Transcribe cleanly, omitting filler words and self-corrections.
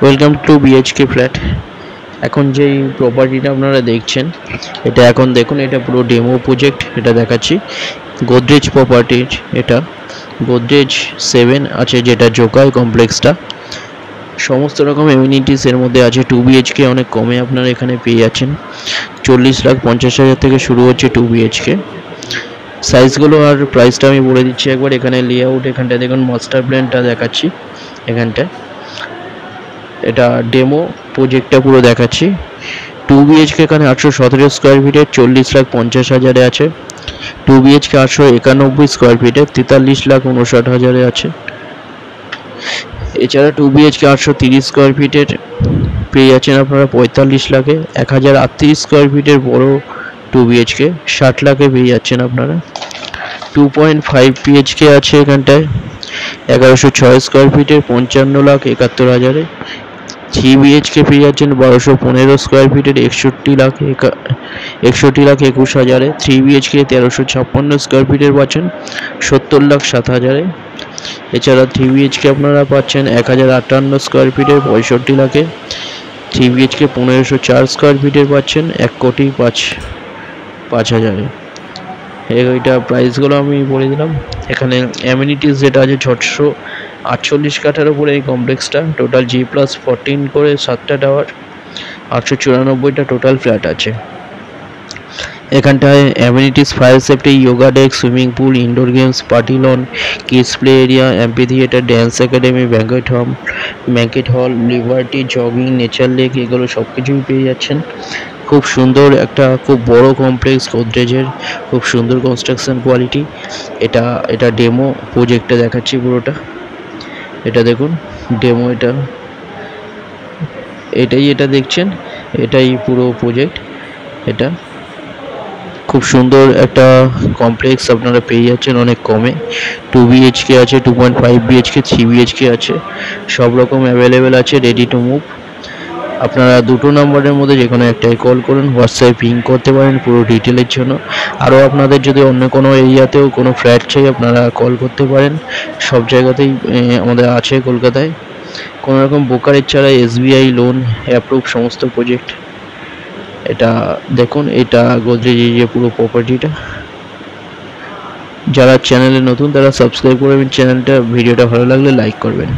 Welcome to BHK flat. এখন যেই প্রপার্টিটা আপনারা দেখছেন, এটা এখন দেখুন, এটা পুরো ডেমো প্রজেক্ট। এটা দেখাচ্ছি গোদরেজ প্রপার্টির। এটা গোদরেজ 7 আছে, যেটা জোকাই কমপ্লেক্সটা। সমস্ত রকম এমিনিটিস এর মধ্যে আছে। 2 বিএইচকে অনেক কমে আপনারা এখানে পেয়ে যাচ্ছেন। 40,50,000 থেকে শুরু হচ্ছে 2 বিএইচকে। সাইজগুলো আর প্রাইসটা আমি বলে দিচ্ছি একবার। এখানে লেআউট, এখানটা দেখুন মাস্টার প্ল্যানটা দেখাচ্ছি এখানটায়। এটা ডেমো প্রজেক্টটা পুরো দেখাচ্ছি। 2 বিএইচকে এখানে 817 স্কোয়ার ফিটের 40,50,000 আছে। 2 বিএইচকে 891 স্কোয়ার ফিটের 43,59,000 আছে। এছাড়া 2 বিএইচকে 830 স্কোয়ার ফিটের পেয়ে যাচ্ছেন আপনারা 45 লাখে। 1038 স্কোয়ার ফিটের বড় 2 বিএইচকে 60 লাখে পেয়ে যাচ্ছেন আপনারা। 2.5 বিএইচকে আছে এখানটায় 1106 স্কোয়ার ফিটের 55,71,000। 3 বিএইচকে পেয়ে যাচ্ছেন 1215 স্কোয়ার ফিটের 61,21,000। 3 বিএইচকে 1356 স্কোয়ার ফিটের পাচ্ছেন 70,07,000। এছাড়া 3 বিএইচকে আপনারা পাচ্ছেন 1058 স্কোয়ার ফিটের 65 লাখে। 3 বিএইচকে 1504 স্কোয়ার ফিটের পাচ্ছেন 1,05,00,000। এইটা প্রাইসগুলো আমি বলে দিলাম। এখানে অ্যামিনিটিস যেটা আছে 648 কাঠার উপরে এই কমপ্লেক্সটা। টোটাল G+14 করে 7টা টাওয়ার, 894টা টোটাল ফ্ল্যাট আছে। এখানটায় amenities fire safety, yoga deck, swimming pool, indoor games, party lawn, kids play area, amphitheatre, dance academy, banquet hall, liberty, jogging, nature lake, এগুলো সব কিছুই পেয়ে যাচ্ছেন। খুব সুন্দর একটা খুব বড় কমপ্লেক্স গোদরেজের, খুব সুন্দর কনস্ট্রাকশন কোয়ালিটি। এটা ডেমো প্রজেক্টটা দেখাচ্ছি পুরোটা। এটা দেখুন ডেমো, এটা দেখছেন, এটাই পুরো প্রজেক্ট। এটা খুব সুন্দর একটা কমপ্লেক্স আপনারা পেয়ে যাচ্ছেন অনেক কমে। 2 বিএইচকে আছে, 2.5 বিএইচকে, 3 বিএইচকে আছে, সব রকম অ্যাভেলেবেল আছে, রেডি টু মুভ। আপনারা দুটো নম্বরের মধ্যে যে কোনো একটাই কল করুন, হোয়াটসঅ্যাপে পিং করতে পারেন পুরো ডিটেলের জন্য। আরও আপনাদের যদি অন্য কোনো এরিয়াতেও কোনো ফ্ল্যাট চাই, আপনারা কল করতে পারেন। সব জায়গাতেই আমাদের আছে কলকাতায়। কোনো রকম ব্রোকারেজ ছাড়া SBI লোন অ্যাপ্রুভ সমস্ত প্রজেক্ট। এটা দেখুন, এটা গোদরেজ যে পুরো প্রপার্টিটা। যারা চ্যানেলে নতুন তারা সাবস্ক্রাইব করবেন চ্যানেলটা। ভিডিওটা ভালো লাগলে লাইক করবেন।